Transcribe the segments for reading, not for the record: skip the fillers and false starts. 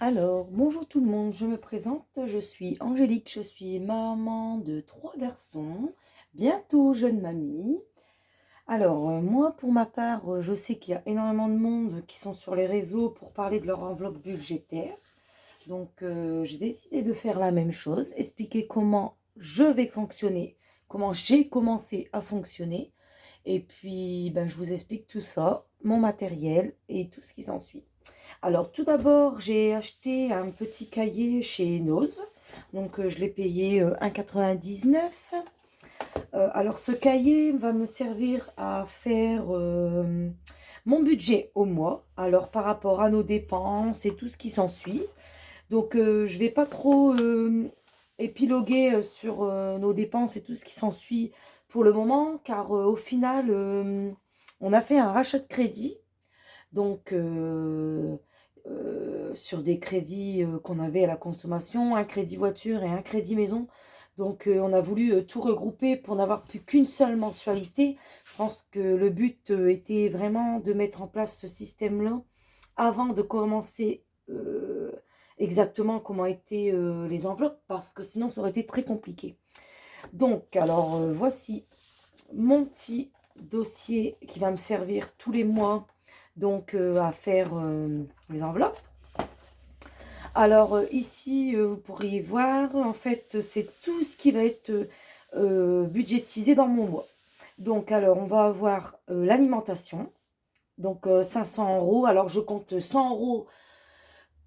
Alors, bonjour tout le monde, je me présente, je suis Angélique, je suis maman de 3 garçons, bientôt jeune mamie. Alors, moi pour ma part, je sais qu'il y a énormément de monde qui sont sur les réseaux pour parler de leur enveloppe budgétaire. Donc, j'ai décidé de faire la même chose, expliquer comment je vais fonctionner, comment j'ai commencé à fonctionner. Et puis, ben, je vous explique tout ça, mon matériel et tout ce qui s'ensuit. Alors, tout d'abord, j'ai acheté un petit cahier chez Nose. Donc, je l'ai payé 1,99 €. Alors, ce cahier va me servir à faire mon budget au mois. Alors, par rapport à nos dépenses et tout ce qui s'ensuit. Donc, je ne vais pas trop épiloguer sur nos dépenses et tout ce qui s'ensuit pour le moment, car au final, on a fait un rachat de crédit. Donc, sur des crédits qu'on avait à la consommation, un crédit voiture et un crédit maison. Donc, on a voulu tout regrouper pour n'avoir plus qu'une seule mensualité. Je pense que le but était vraiment de mettre en place ce système-là avant de commencer exactement comment étaient les enveloppes, parce que sinon ça aurait été très compliqué. Donc, alors voici mon petit dossier qui va me servir tous les mois donc à faire les enveloppes. Alors ici, vous pourriez voir, en fait, c'est tout ce qui va être budgétisé dans mon mois. Donc, alors, on va avoir l'alimentation, donc 500 €. Alors, je compte 100 €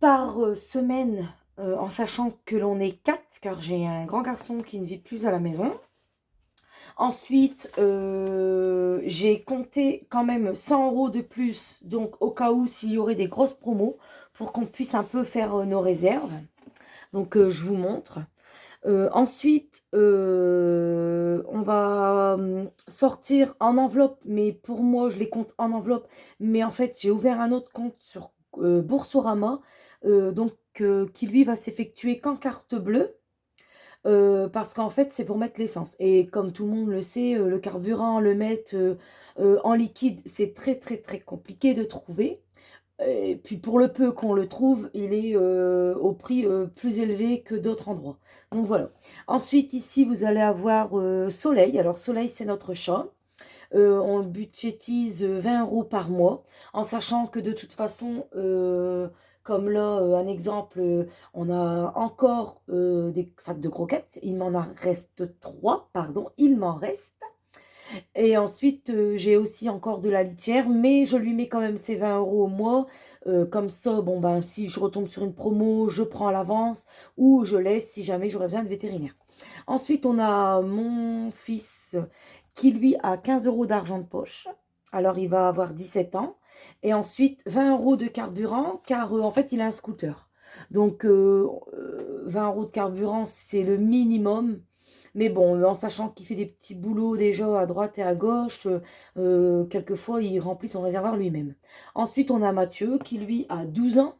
par semaine, en sachant que l'on est 4, car j'ai un grand garçon qui ne vit plus à la maison. Ensuite, j'ai compté quand même 100 € de plus, donc au cas où s'il y aurait des grosses promos, pour qu'on puisse un peu faire nos réserves. Donc, je vous montre. Ensuite, on va sortir en enveloppe, mais pour moi, je les compte en enveloppe. Mais en fait, j'ai ouvert un autre compte sur Boursorama, donc qui lui va s'effectuer qu'en carte bleue. Parce qu'en fait, c'est pour mettre l'essence. Et comme tout le monde le sait, le carburant, le mettre en liquide, c'est très très très compliqué de trouver. Et puis pour le peu qu'on le trouve, il est au prix plus élevé que d'autres endroits. Donc voilà. Ensuite, ici, vous allez avoir Soleil. Alors Soleil, c'est notre chat. On le budgétise 20 € par mois, en sachant que de toute façon, comme là, un exemple, on a encore des sacs de croquettes. Il m'en reste 3, pardon, il m'en reste. Et ensuite, j'ai aussi encore de la litière, mais je lui mets quand même ses 20 € au mois. Comme ça, bon ben, si je retombe sur une promo, je prends à l'avance ou je laisse si jamais j'aurais besoin de vétérinaire. Ensuite, on a mon fils qui, lui, a 15 € d'argent de poche. Alors, il va avoir 17 ans. Et ensuite, 20 € de carburant, car en fait, il a un scooter. Donc, 20 € de carburant, c'est le minimum. Mais bon, en sachant qu'il fait des petits boulots déjà à droite et à gauche, quelquefois il remplit son réservoir lui-même. Ensuite, on a Mathieu qui lui a 12 ans.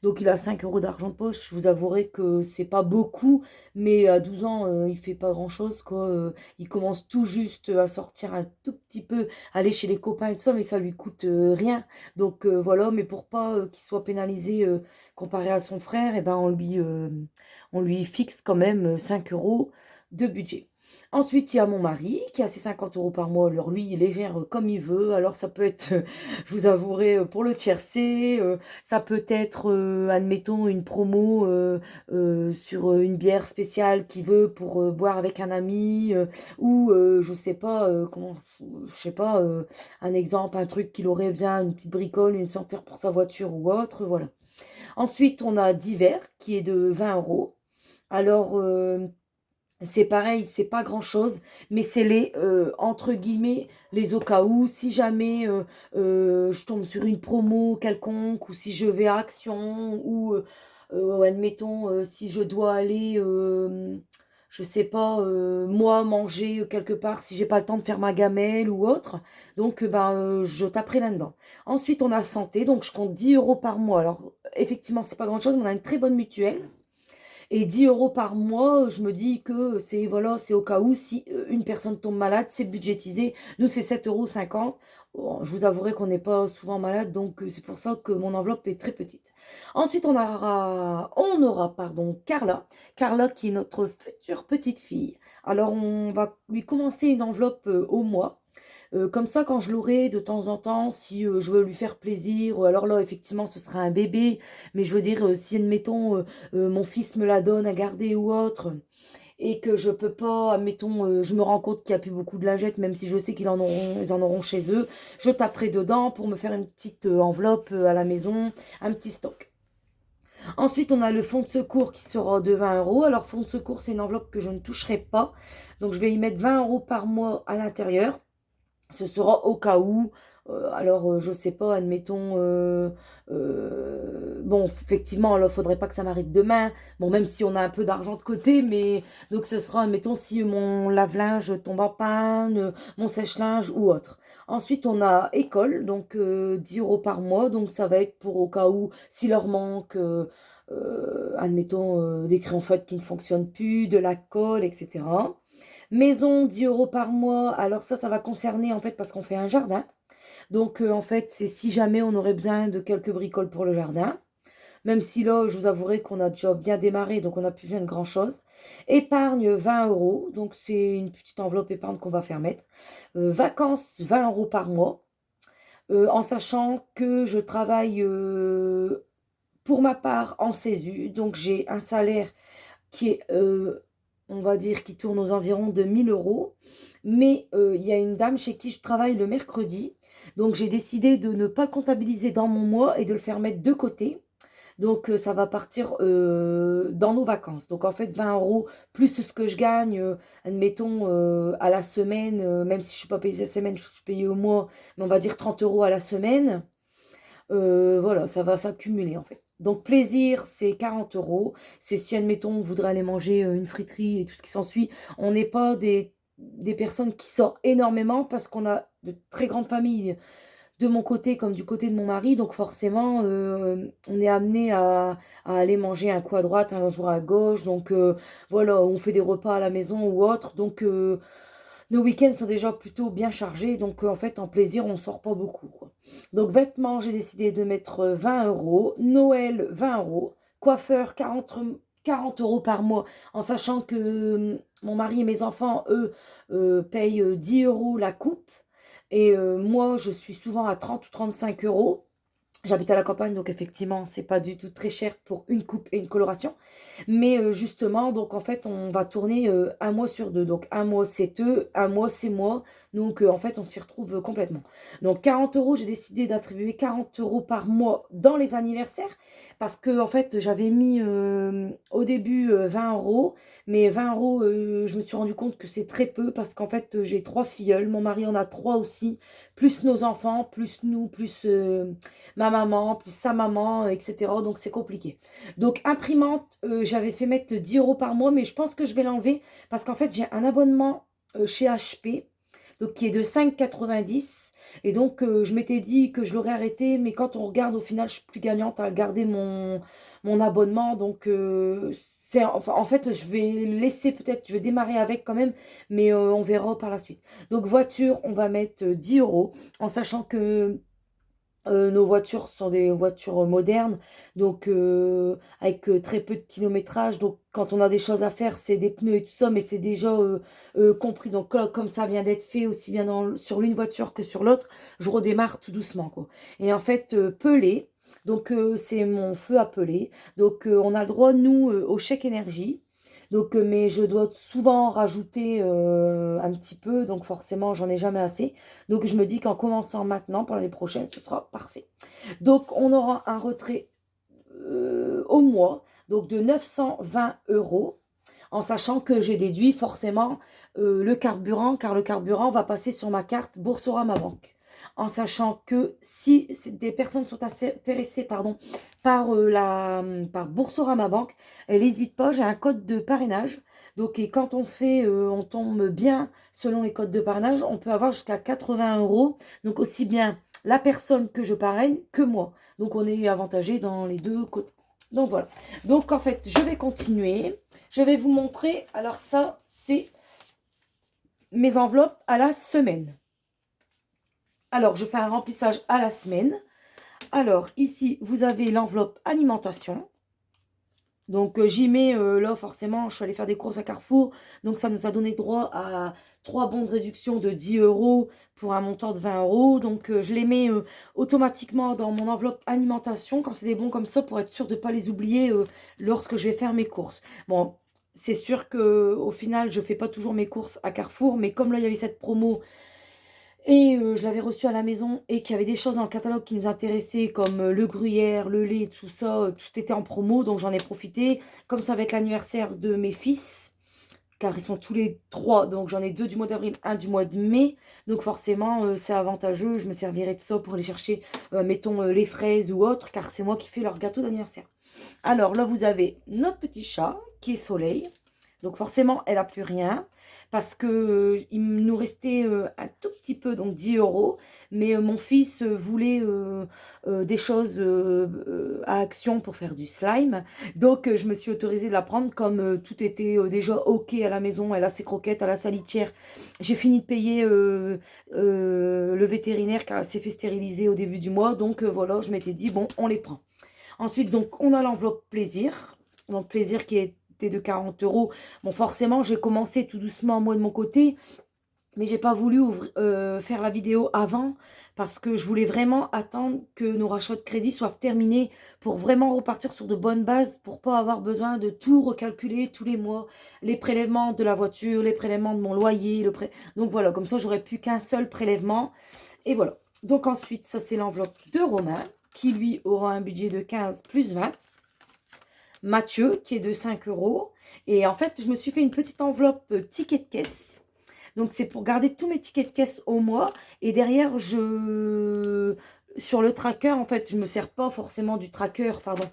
Donc il a 5 € d'argent de poche. Je vous avouerai que c'est pas beaucoup, mais à 12 ans, il fait pas grand-chose, quoi. Il commence tout juste à sortir un tout petit peu, aller chez les copains et tout ça, mais ça lui coûte rien. Donc voilà, mais pour pas qu'il soit pénalisé comparé à son frère, et ben on lui fixe quand même 5 € de budget. Ensuite, il y a mon mari qui a ses 50 € par mois. Alors lui, il les gère comme il veut. Alors ça peut être, je vous avouerai, pour le tiercé, ça peut être, admettons, une promo sur une bière spéciale qu'il veut pour boire avec un ami, ou je sais pas, je sais pas, un exemple, un truc qu'il aurait bien, une petite bricole, une senteur pour sa voiture ou autre, voilà. Ensuite, on a divers qui est de 20 €. Alors, c'est pareil, c'est pas grand-chose, mais c'est les, entre guillemets, les au cas où, si jamais je tombe sur une promo quelconque, ou si je vais à Action, ou admettons, si je dois aller, je sais pas, moi, manger quelque part, si j'ai pas le temps de faire ma gamelle ou autre. Donc, ben, je taperai là-dedans. Ensuite, on a santé, donc je compte 10 € par mois. Alors, effectivement, c'est pas grand-chose, mais on a une très bonne mutuelle. Et 10 € par mois, je me dis que c'est voilà, c'est au cas où si une personne tombe malade, c'est budgétisé. Nous, c'est 7,50 €. Bon, je vous avouerai qu'on n'est pas souvent malade, donc c'est pour ça que mon enveloppe est très petite. Ensuite, on aura pardon, Carla. Carla qui est notre future petite fille. Alors, on va lui commencer une enveloppe au mois. Comme ça, quand je l'aurai de temps en temps, si je veux lui faire plaisir, ou alors là, effectivement, ce sera un bébé, mais je veux dire, si, admettons, mon fils me la donne à garder ou autre, et que je peux pas, admettons, je me rends compte qu'il n'y a plus beaucoup de lingettes, même si je sais ils en auront chez eux, je taperai dedans pour me faire une petite enveloppe à la maison, un petit stock. Ensuite, on a le fonds de secours qui sera de 20 euros. Alors, fonds de secours, c'est une enveloppe que je ne toucherai pas. Donc, je vais y mettre 20 euros par mois à l'intérieur. Ce sera au cas où. Alors, je sais pas, admettons. Bon, effectivement, il ne faudrait pas que ça m'arrive demain. Bon, même si on a un peu d'argent de côté, mais donc ce sera, admettons, si mon lave-linge tombe en panne, mon sèche-linge ou autre. Ensuite, on a école, donc 10 euros par mois. Donc, ça va être pour au cas où, s'il leur manque, admettons, des crayons feutres qui ne fonctionnent plus, de la colle, etc. Maison, 10 euros par mois. Alors ça va concerner en fait parce qu'on fait un jardin. Donc en fait, c'est si jamais on aurait besoin de quelques bricoles pour le jardin. Même si là, je vous avouerai qu'on a déjà bien démarré, donc on n'a plus besoin de grand-chose. Épargne, 20 euros. Donc c'est une petite enveloppe épargne qu'on va faire mettre. Vacances, 20 euros par mois. En sachant que je travaille pour ma part en CESU. Donc j'ai un salaire qui est on va dire, qui tourne aux environs de 1000 euros. Mais il y a une dame chez qui je travaille le mercredi. Donc, j'ai décidé de ne pas le comptabiliser dans mon mois et de le faire mettre de côté. Donc, ça va partir dans nos vacances. Donc, en fait, 20 euros plus ce que je gagne, admettons, à la semaine, même si je ne suis pas payée cette semaine, je suis payée au mois, mais on va dire 30 euros à la semaine. Voilà, ça va s'accumuler en fait. Donc plaisir, c'est 40 euros. C'est si, admettons, on voudrait aller manger une friterie et tout ce qui s'ensuit. On n'est pas des personnes qui sortent énormément parce qu'on a de très grandes familles de mon côté comme du côté de mon mari. Donc forcément, on est amené à aller manger un coup à droite, un jour à gauche. Donc voilà, on fait des repas à la maison ou autre. Donc nos week-ends sont déjà plutôt bien chargés, donc en fait, en plaisir, on ne sort pas beaucoup, quoi. Donc, vêtements, j'ai décidé de mettre 20 euros. Noël, 20 euros. Coiffeur, 40 euros par mois, en sachant que mon mari et mes enfants, eux, payent 10 euros la coupe. Et moi, je suis souvent à 30 ou 35 euros. J'habite à la campagne, donc effectivement, c'est pas du tout très cher pour une coupe et une coloration. Mais justement, donc en fait, on va tourner un mois sur deux. Donc un mois, c'est eux, un mois, c'est moi. Donc en fait, on s'y retrouve complètement. Donc 40 euros, j'ai décidé d'attribuer 40 euros par mois dans les anniversaires. Parce que en fait, j'avais mis au début 20 euros. Mais 20 euros, je me suis rendu compte que c'est très peu. Parce qu'en fait, j'ai 3 filleuls. Mon mari en a 3 aussi. Plus nos enfants, plus nous, plus ma maman, plus sa maman, etc. Donc c'est compliqué. Donc imprimante, j'avais fait mettre 10 euros par mois, mais je pense que je vais l'enlever parce qu'en fait j'ai un abonnement chez HP, donc qui est de 5,90. Et donc je m'étais dit que je l'aurais arrêté, mais quand on regarde au final, je suis plus gagnante à garder mon abonnement. Donc enfin, en fait, je vais laisser peut-être, je vais démarrer avec quand même, mais on verra par la suite. Donc voiture, on va mettre 10 euros, en sachant que nos voitures sont des voitures modernes, donc avec très peu de kilométrage. Donc quand on a des choses à faire, c'est des pneus et tout ça, mais c'est déjà compris. Donc comme ça vient d'être fait aussi bien sur l'une voiture que sur l'autre, je redémarre tout doucement, quoi. Et en fait, pelé, donc c'est mon feu à peler. Donc on a le droit, nous, au chèque énergie. Donc, mais je dois souvent rajouter un petit peu, donc forcément, j'en ai jamais assez. Donc, je me dis qu'en commençant maintenant, pour l'année prochaine, ce sera parfait. Donc, on aura un retrait au mois, donc de 920 euros, en sachant que j'ai déduit forcément le carburant, car le carburant va passer sur ma carte Boursorama Banque. En sachant que si des personnes sont intéressées par Boursorama Banque, elles n'hésitent pas, j'ai un code de parrainage. Donc, et quand on tombe bien selon les codes de parrainage, on peut avoir jusqu'à 80 euros. Donc, aussi bien la personne que je parraine que moi. Donc, on est avantagé dans les deux côtés. Donc, voilà. Donc, en fait, je vais continuer. Je vais vous montrer. Alors, ça, c'est mes enveloppes à la semaine. Alors, je fais un remplissage à la semaine. Alors, ici, vous avez l'enveloppe alimentation. Donc, j'y mets, là, forcément, je suis allée faire des courses à Carrefour. Donc, ça nous a donné droit à 3 bons de réduction de 10 € pour un montant de 20 €. Donc, je les mets automatiquement dans mon enveloppe alimentation quand c'est des bons comme ça pour être sûr de ne pas les oublier lorsque je vais faire mes courses. Bon, c'est sûr qu'au final, je ne fais pas toujours mes courses à Carrefour. Mais comme là, il y avait cette promo et je l'avais reçu à la maison et qu'il y avait des choses dans le catalogue qui nous intéressaient comme le gruyère, le lait, tout ça, tout était en promo, donc j'en ai profité. Comme ça va être l'anniversaire de mes fils, car ils sont tous les 3, donc j'en ai 2 du mois d'avril, un du mois de mai. Donc forcément, c'est avantageux, je me servirai de ça pour aller chercher, mettons, les fraises ou autre, car c'est moi qui fais leur gâteau d'anniversaire. Alors là, vous avez notre petit chat qui est Soleil. Donc forcément, elle n'a plus rien parce que il nous restait un tout petit peu, donc 10 €. Mais mon fils voulait des choses à action pour faire du slime. Donc je me suis autorisée de la prendre comme tout était déjà OK à la maison. Elle a ses croquettes, elle a sa litière. J'ai fini de payer le vétérinaire car elle s'est fait stériliser au début du mois. Donc voilà, je m'étais dit, bon, on les prend. Ensuite, donc, on a l'enveloppe plaisir. Donc, plaisir qui était de 40 €. Bon, forcément, j'ai commencé tout doucement, moi, de mon côté. Mais j'ai pas voulu faire la vidéo avant parce que je voulais vraiment attendre que nos rachats de crédit soient terminés pour vraiment repartir sur de bonnes bases pour pas avoir besoin de tout recalculer tous les mois. Les prélèvements de la voiture, les prélèvements de mon loyer. Donc voilà, comme ça, j'aurais plus qu'un seul prélèvement. Et voilà. Donc ensuite, ça c'est l'enveloppe de Romain qui lui aura un budget de 15 plus 20. Mathieu qui est de 5 €. Et en fait, je me suis fait une petite enveloppe ticket de caisse. Donc, c'est pour garder tous mes tickets de caisse au mois. Et derrière, sur le tracker, en fait, je ne me sers pas forcément du tracker, pardon,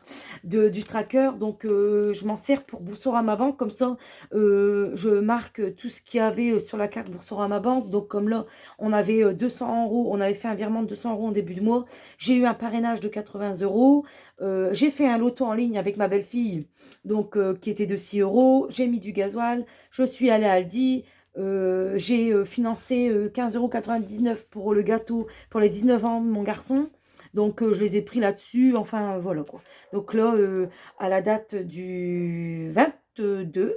du tracker. Donc, je m'en sers pour Boursorama Banque. Comme ça, je marque tout ce qu'il y avait sur la carte Boursorama Banque. Donc, comme là, on avait 200 €. On avait fait un virement de 200 € en début de mois. J'ai eu un parrainage de 80 €. J'ai fait un loto en ligne avec ma belle-fille, donc qui était de 6 €. J'ai mis du gasoil. Je suis allée à Aldi. J'ai financé 15,99 € pour le gâteau pour les 19 ans de mon garçon. Donc, je les ai pris là-dessus. Enfin, voilà quoi. Donc là, à la date du 22,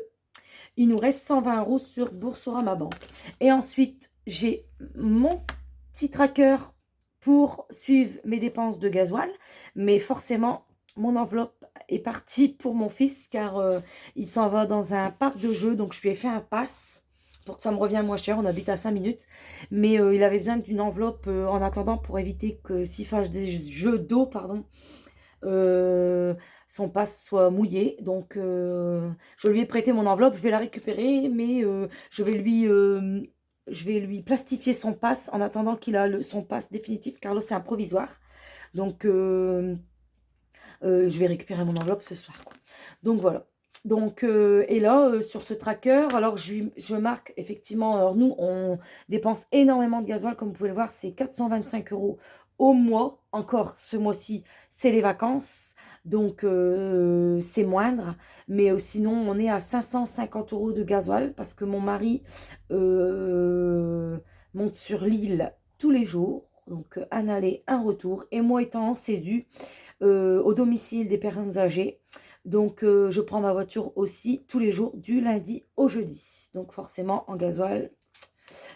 il nous reste 120 € sur Boursorama Banque. Et ensuite, j'ai mon petit tracker pour suivre mes dépenses de gasoil. Mais forcément, mon enveloppe est partie pour mon fils car il s'en va dans un parc de jeux. Donc, je lui ai fait un pass pour que ça me revienne moins cher. On habite à 5 minutes. Mais il avait besoin d'une enveloppe en attendant pour éviter que s'il fasse des jeux d'eau, pardon, son pass soit mouillé. Donc, je lui ai prêté mon enveloppe. Je vais la récupérer, mais je vais lui plastifier son pass en attendant qu'il a son pass définitif, car là, c'est un provisoire. Donc, je vais récupérer mon enveloppe ce soir, quoi. Donc, voilà. Donc, et là, sur ce tracker, alors je marque effectivement, alors nous, on dépense énormément de gasoil, comme vous pouvez le voir, c'est 425 € au mois. Encore ce mois-ci, c'est les vacances, donc c'est moindre. Mais sinon, on est à 550 € de gasoil parce que mon mari monte sur l'île tous les jours. Donc, un aller, un retour. Et moi étant en CESU, au domicile des personnes âgées. Donc, je prends ma voiture aussi tous les jours, du lundi au jeudi. Donc, forcément, en gasoil,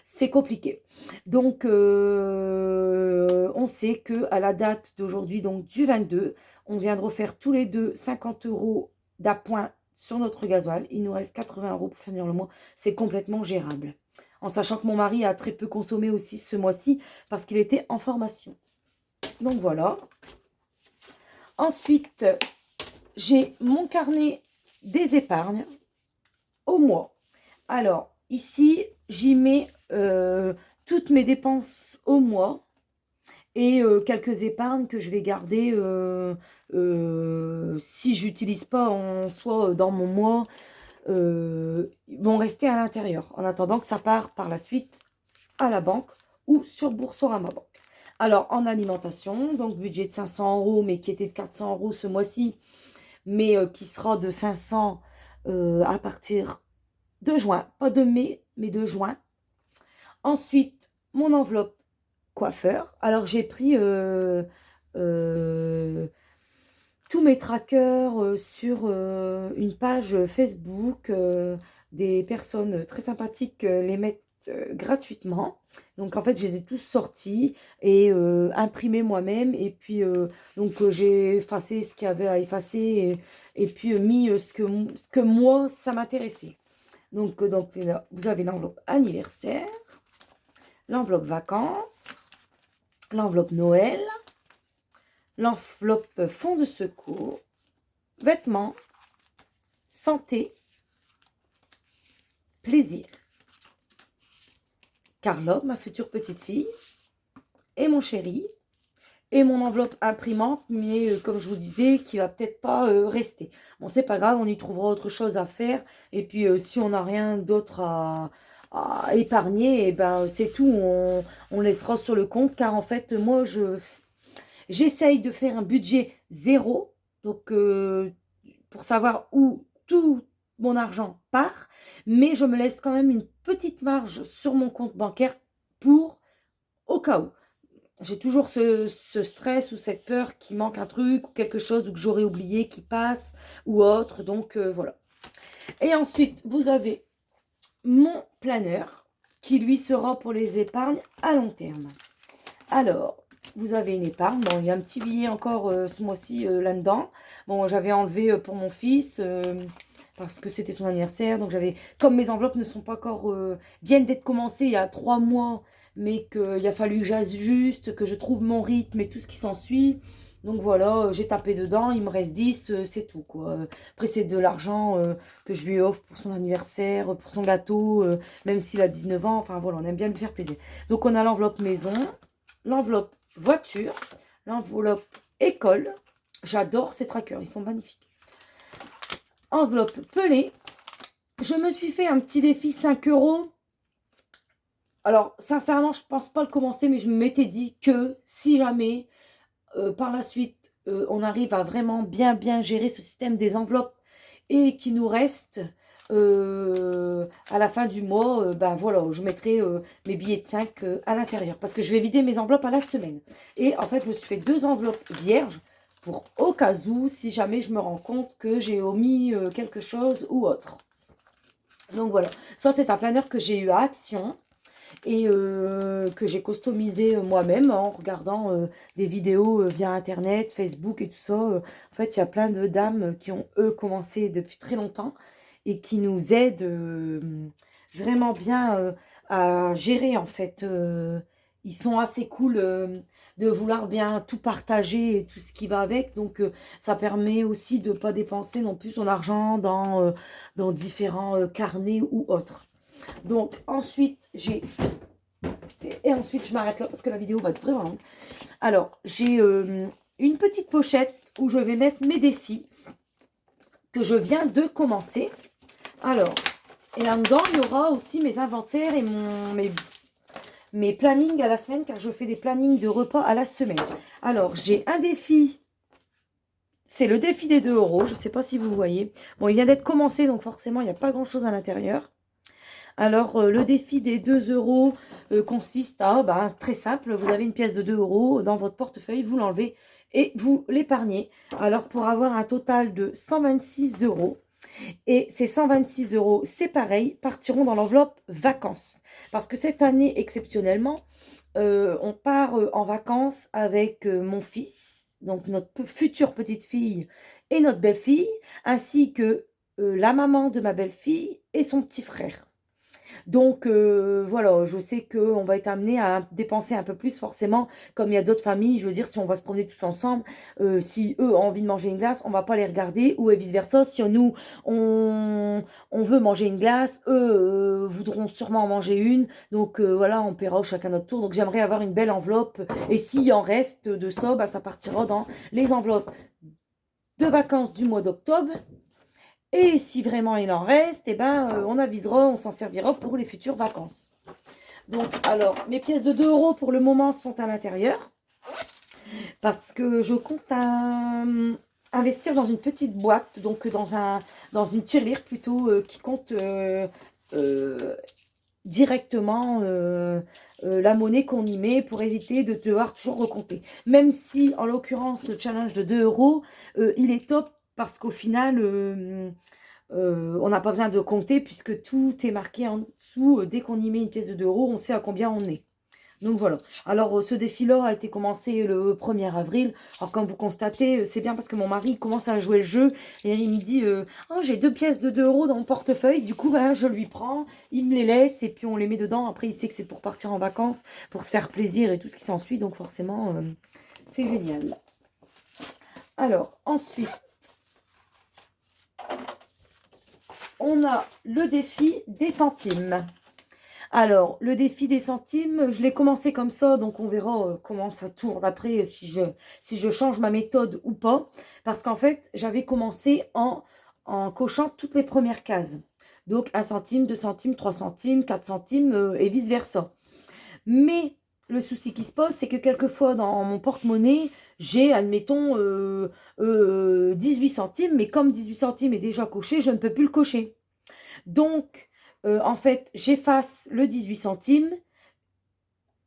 c'est compliqué. Donc, on sait qu'à la date d'aujourd'hui, donc du 22, on vient de refaire tous les deux 50 € d'appoint sur notre gasoil. Il nous reste 80 € pour finir le mois. C'est complètement gérable. En sachant que mon mari a très peu consommé aussi ce mois-ci parce qu'il était en formation. Donc, voilà. Ensuite, j'ai mon carnet des épargnes au mois. Alors, ici, j'y mets toutes mes dépenses au mois et quelques épargnes que je vais garder si j'utilise pas en soi dans mon mois, vont rester à l'intérieur en attendant que ça parte par la suite à la banque ou sur Boursorama Banque. Alors, en alimentation, donc budget de 500 €, mais qui était de 400 € ce mois-ci, mais qui sera de 500 à partir de juin. Pas de mai, mais de juin. Ensuite, mon enveloppe coiffeur. Alors, j'ai pris tous mes trackers sur une page Facebook. Des personnes très sympathiques les mettent gratuitement. Donc en fait, je les ai tous sortis et imprimés moi-même. Et puis donc j'ai effacé ce qu'il y avait à effacer et puis mis ce que moi, ça m'intéressait. Donc là, vous avez l'enveloppe anniversaire, l'enveloppe vacances, l'enveloppe Noël, l'enveloppe fonds de secours, vêtements, santé, plaisir. Carla, ma future petite fille, et mon chéri, et mon enveloppe imprimante, mais comme je vous disais, qui va peut-être pas rester. Bon, c'est pas grave, on y trouvera autre chose à faire, et puis si on n'a rien d'autre à épargner, et ben c'est tout, on laissera sur le compte, car en fait, moi, j'essaye de faire un budget zéro, donc pour savoir où tout mon argent part, mais je me laisse quand même une petite marge sur mon compte bancaire pour au cas où. J'ai toujours ce stress ou cette peur qu'il manque un truc ou quelque chose ou que j'aurais oublié qui passe ou autre, donc voilà. Et ensuite, vous avez mon planeur qui lui sera pour les épargnes à long terme. Alors, vous avez une épargne. Bon, il y a un petit billet encore ce mois-ci là-dedans. Bon, j'avais enlevé pour mon fils parce que c'était son anniversaire. Donc, comme mes enveloppes ne sont pas encore, viennent d'être commencées il y a 3 mois, mais qu'il a fallu que j'ajuste, que je trouve mon rythme et tout ce qui s'ensuit. Donc voilà, j'ai tapé dedans, il me reste 10, c'est tout quoi. Après, c'est de l'argent que je lui offre pour son anniversaire, pour son gâteau, même s'il a 19 ans. Enfin voilà, on aime bien lui faire plaisir. Donc, on a l'enveloppe maison, l'enveloppe voiture, l'enveloppe école. J'adore ces trackers, ils sont magnifiques. Enveloppe pelée. Je me suis fait un petit défi 5 euros. Alors, sincèrement, je ne pense pas le commencer, mais je m'étais dit que si jamais, par la suite, on arrive à vraiment bien gérer ce système des enveloppes et qu'il nous reste à la fin du mois, ben voilà, je mettrai mes billets de 5 à l'intérieur parce que je vais vider mes enveloppes à la semaine. Et en fait, je me suis fait 2 enveloppes vierges pour au cas où, si jamais je me rends compte que j'ai omis quelque chose ou autre. Donc voilà, ça c'est un planeur que j'ai eu à Action et que j'ai customisé moi-même en regardant des vidéos via internet, Facebook et tout ça. En fait, il y a plein de dames qui ont, eux, commencé depuis très longtemps et qui nous aident vraiment bien à gérer, en fait. Ils sont assez cool de vouloir bien tout partager et tout ce qui va avec. Donc, ça permet aussi de ne pas dépenser non plus son argent dans différents carnets ou autres. Donc, ensuite, ensuite, je m'arrête là parce que la vidéo va être vraiment longue. Alors, j'ai une petite pochette où je vais mettre mes défis que je viens de commencer. Alors, et là-dedans, il y aura aussi mes inventaires et mes plannings à la semaine, car je fais des plannings de repas à la semaine. Alors, j'ai un défi. C'est le défi des 2 euros. Je ne sais pas si vous voyez. Bon, il vient d'être commencé, donc forcément, il n'y a pas grand-chose à l'intérieur. Alors, le défi des 2 euros consiste à, très simple, vous avez une pièce de 2 euros dans votre portefeuille, vous l'enlevez et vous l'épargnez. Alors, pour avoir un total de 126 euros, et ces 126 euros, c'est pareil, partiront dans l'enveloppe vacances. Parce que cette année, exceptionnellement, on part en vacances avec mon fils, donc notre future petite fille et notre belle-fille, ainsi que la maman de ma belle-fille et son petit frère. Donc voilà, je sais qu'on va être amené à dépenser un peu plus forcément, comme il y a d'autres familles, je veux dire, si on va se promener tous ensemble, si eux ont envie de manger une glace, on va pas les regarder, ou vice versa, si nous, on veut manger une glace, eux voudront sûrement en manger une, donc voilà, on paiera chacun notre tour, donc j'aimerais avoir une belle enveloppe, et s'il en reste de ça, ça partira dans les enveloppes de vacances du mois d'octobre. Et si vraiment il en reste, on avisera, on s'en servira pour les futures vacances. Donc, alors, mes pièces de 2 euros pour le moment sont à l'intérieur. Parce que je compte investir dans une petite boîte, donc dans une tirelire plutôt, qui compte directement la monnaie qu'on y met pour éviter de devoir toujours recompter. Même si, en l'occurrence, le challenge de 2 euros, il est top parce qu'au final, on n'a pas besoin de compter puisque tout est marqué en dessous. Dès qu'on y met une pièce de 2 euros, on sait à combien on est. Donc voilà. Alors ce défi-là a été commencé le 1er avril. Alors comme vous constatez, c'est bien parce que mon mari commence à jouer le jeu. Et il me dit, oh, j'ai 2 pièces de 2 euros dans mon portefeuille. Du coup, ben, je lui prends, il me les laisse et puis on les met dedans. Après, il sait que c'est pour partir en vacances, pour se faire plaisir et tout ce qui s'ensuit. Donc forcément, c'est génial. Alors, ensuite, on a le défi des centimes. Alors, le défi des centimes, je l'ai commencé comme ça, donc on verra comment ça tourne après, si je change ma méthode ou pas. Parce qu'en fait, j'avais commencé en cochant toutes les premières cases. Donc, 1 centime, 2 centimes, 3 centimes, 4 centimes et vice-versa. Mais le souci qui se pose, c'est que quelquefois, dans mon porte-monnaie, j'ai, admettons, 18 centimes. Mais comme 18 centimes est déjà coché, je ne peux plus le cocher. Donc, en fait, j'efface le 18 centimes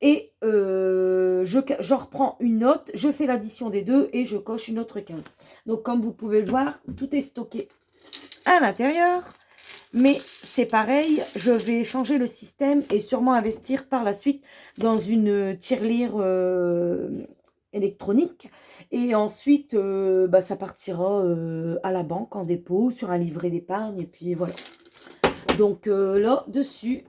et je reprends une note, je fais l'addition des deux et je coche une autre case. Donc, comme vous pouvez le voir, tout est stocké à l'intérieur. Mais c'est pareil, je vais changer le système et sûrement investir par la suite dans une tirelire électronique. Et ensuite, bah, ça partira à la banque en dépôt, sur un livret d'épargne. Et puis voilà. Donc là, dessus,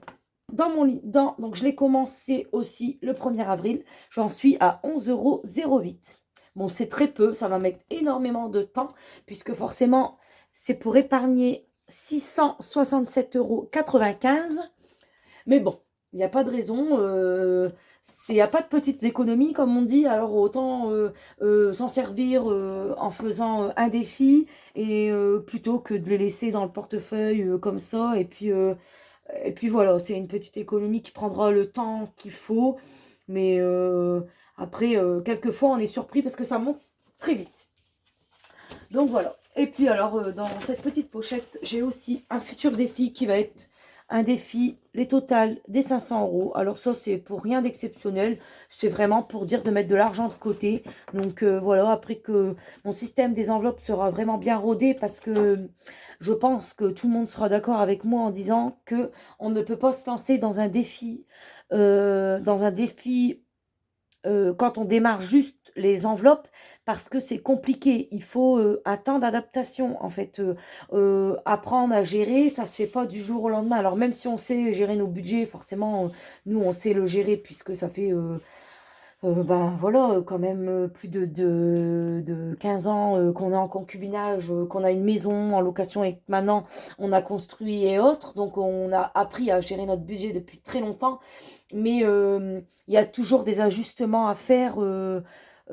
donc je l'ai commencé aussi le 1er avril. J'en suis à 11,08 €. Bon, c'est très peu, ça va mettre énormément de temps, puisque forcément, c'est pour épargner 667,95 €. Mais bon, il n'y a pas de raison. Il n'y a pas de petites économies, comme on dit. Alors, autant s'en servir en faisant un défi et plutôt que de les laisser dans le portefeuille comme ça. Et puis voilà, c'est une petite économie qui prendra le temps qu'il faut. Mais après, quelquefois, on est surpris parce que ça monte très vite. Donc voilà. Et puis alors, dans cette petite pochette, j'ai aussi un futur défi qui va être un défi, les totales des 500 €. Alors ça, c'est pour rien d'exceptionnel. C'est vraiment pour dire de mettre de l'argent de côté. Donc voilà, après que mon système des enveloppes sera vraiment bien rodé, parce que je pense que tout le monde sera d'accord avec moi en disant que on ne peut pas se lancer dans un défi, quand on démarre juste les enveloppes, parce que c'est compliqué. Il faut un temps d'adaptation, en fait. Apprendre à gérer, ça se fait pas du jour au lendemain. Alors même si on sait gérer nos budgets, forcément, nous, on sait le gérer, puisque ça fait, ben voilà, quand même plus de 15 ans qu'on est en concubinage, qu'on a une maison en location et que maintenant on a construit et autres. Donc on a appris à gérer notre budget depuis très longtemps. Mais il y a toujours des ajustements à faire.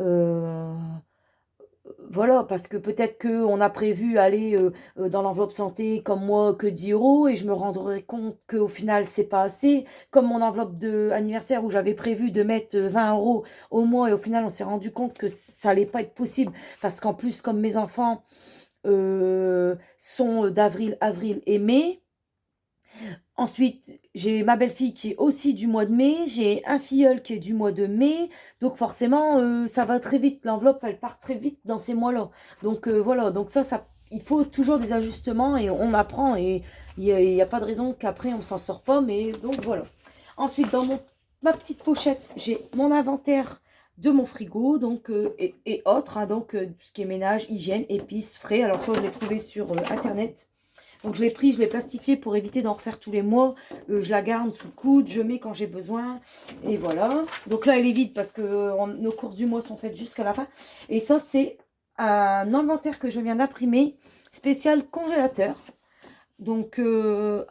Euh, voilà, parce que peut-être qu'on a prévu aller dans l'enveloppe santé comme moi que 10 € et je me rendrai compte qu'au final c'est pas assez. Comme mon enveloppe de anniversaire où j'avais prévu de mettre 20 € au mois, et au final on s'est rendu compte que ça allait pas être possible, parce qu'en plus, comme mes enfants sont d'avril, avril et mai. Ensuite, j'ai ma belle-fille qui est aussi du mois de mai, j'ai un filleul qui est du mois de mai, donc forcément, ça va très vite, l'enveloppe, elle part très vite dans ces mois-là. Donc voilà, donc ça, il faut toujours des ajustements et on apprend, et il n'y a pas de raison qu'après on s'en sort pas, mais donc voilà. Ensuite, dans ma petite pochette, j'ai mon inventaire de mon frigo, donc et autres, hein, donc tout ce qui est ménage, hygiène, épices, frais. Alors ça, je l'ai trouvé sur internet. Donc je l'ai pris, je l'ai plastifié pour éviter d'en refaire tous les mois. Je la garde sous le coude, je mets quand j'ai besoin. Et voilà. Donc là, elle est vide parce que nos courses du mois sont faites jusqu'à la fin. Et ça, c'est un inventaire que je viens d'imprimer, spécial congélateur. Donc, je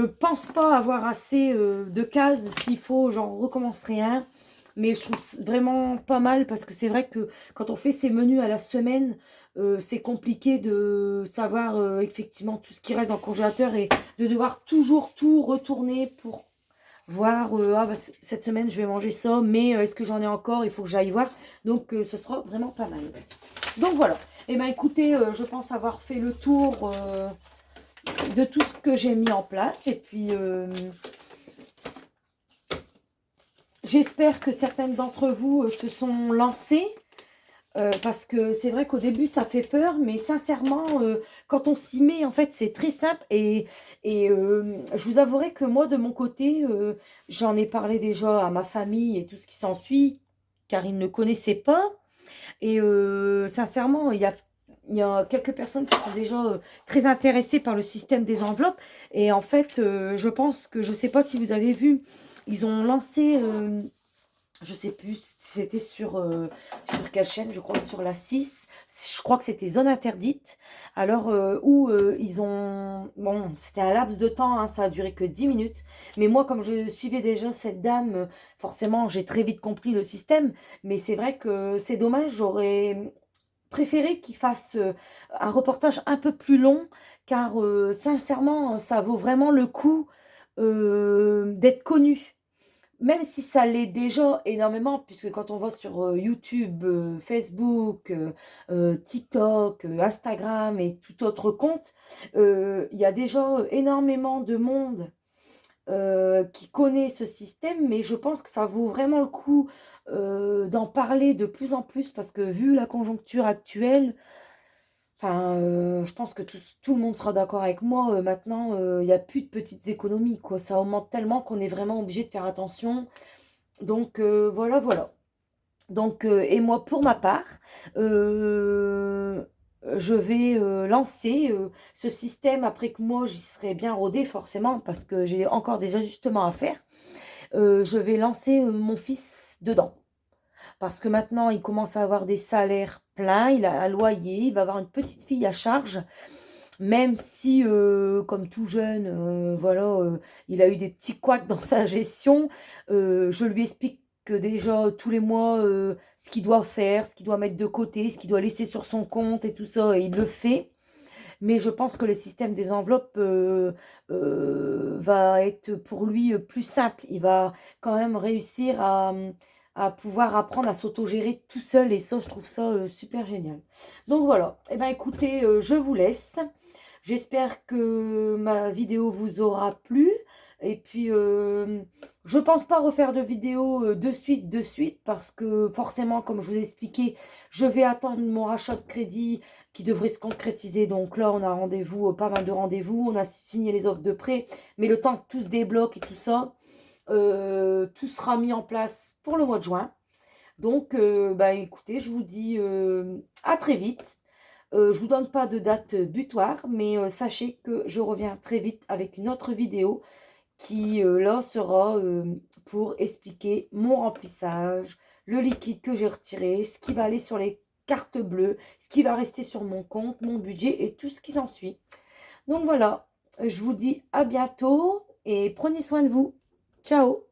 pense pas avoir assez de cases. S'il faut, j'en recommencerai un. Mais je trouve vraiment pas mal, parce que c'est vrai que quand on fait ces menus à la semaine, c'est compliqué de savoir effectivement tout ce qui reste dans le congélateur et de devoir toujours tout retourner pour voir, ah bah, cette semaine je vais manger ça, mais est-ce que j'en ai encore? Il faut que j'aille voir. Donc ce sera vraiment pas mal. Donc voilà. Et bien écoutez, je pense avoir fait le tour de tout ce que j'ai mis en place. Et puis, j'espère que certaines d'entre vous se sont lancées. Parce que c'est vrai qu'au début, ça fait peur, mais sincèrement, quand on s'y met, en fait, c'est très simple. Et je vous avouerai que moi, de mon côté, j'en ai parlé déjà à ma famille et tout ce qui s'ensuit, car ils ne connaissaient pas. Et sincèrement, il y a quelques personnes qui sont déjà très intéressées par le système des enveloppes. Et en fait, je pense que, je ne sais pas si vous avez vu, ils ont lancé, je sais plus, si c'était sur quelle chaîne, je crois sur la 6. Je crois que c'était Zone Interdite. Alors, où ils ont... Bon, c'était un laps de temps, hein, ça a duré que 10 minutes. Mais moi, comme je suivais déjà cette dame, forcément, j'ai très vite compris le système. Mais c'est vrai que c'est dommage, j'aurais préféré qu'ils fassent un reportage un peu plus long, car sincèrement, ça vaut vraiment le coup d'être connu. Même si ça l'est déjà énormément, puisque quand on va sur YouTube, Facebook, TikTok, Instagram et tout autre compte, il y a déjà énormément de monde qui connaît ce système, mais je pense que ça vaut vraiment le coup d'en parler de plus en plus, parce que vu la conjoncture actuelle, enfin, je pense que tout le monde sera d'accord avec moi. Maintenant, il n'y a plus de petites économies, quoi. Ça augmente tellement qu'on est vraiment obligé de faire attention. Donc, voilà, voilà. Donc, et moi, pour ma part, euh, je vais lancer ce système après que moi, j'y serai bien rodée, forcément, parce que j'ai encore des ajustements à faire. Je vais lancer mon fils dedans. Parce que maintenant, il commence à avoir des salaires pleins, il a un loyer, il va avoir une petite fille à charge. Même si, comme tout jeune, voilà, il a eu des petits couacs dans sa gestion, je lui explique que déjà tous les mois, ce qu'il doit faire, ce qu'il doit mettre de côté, ce qu'il doit laisser sur son compte et tout ça, et il le fait. Mais je pense que le système des enveloppes va être pour lui plus simple. Il va quand même réussir à pouvoir apprendre à s'autogérer tout seul, et ça, je trouve ça super génial. Donc voilà, et ben écoutez, je vous laisse. J'espère que ma vidéo vous aura plu. Et puis, je pense pas refaire de vidéo de suite, parce que forcément, comme je vous ai expliqué, je vais attendre mon rachat de crédit qui devrait se concrétiser. Donc là, on a rendez-vous, pas mal de rendez-vous. On a signé les offres de prêt. Mais le temps que tout se débloque et tout ça, tout sera mis en place pour le mois de juin. Donc, bah, écoutez, je vous dis à très vite. Je ne vous donne pas de date butoir, mais sachez que je reviens très vite avec une autre vidéo qui, là, sera pour expliquer mon remplissage, le liquide que j'ai retiré, ce qui va aller sur les cartes bleues, ce qui va rester sur mon compte, mon budget et tout ce qui s'ensuit. Donc voilà, je vous dis à bientôt et prenez soin de vous. Ciao!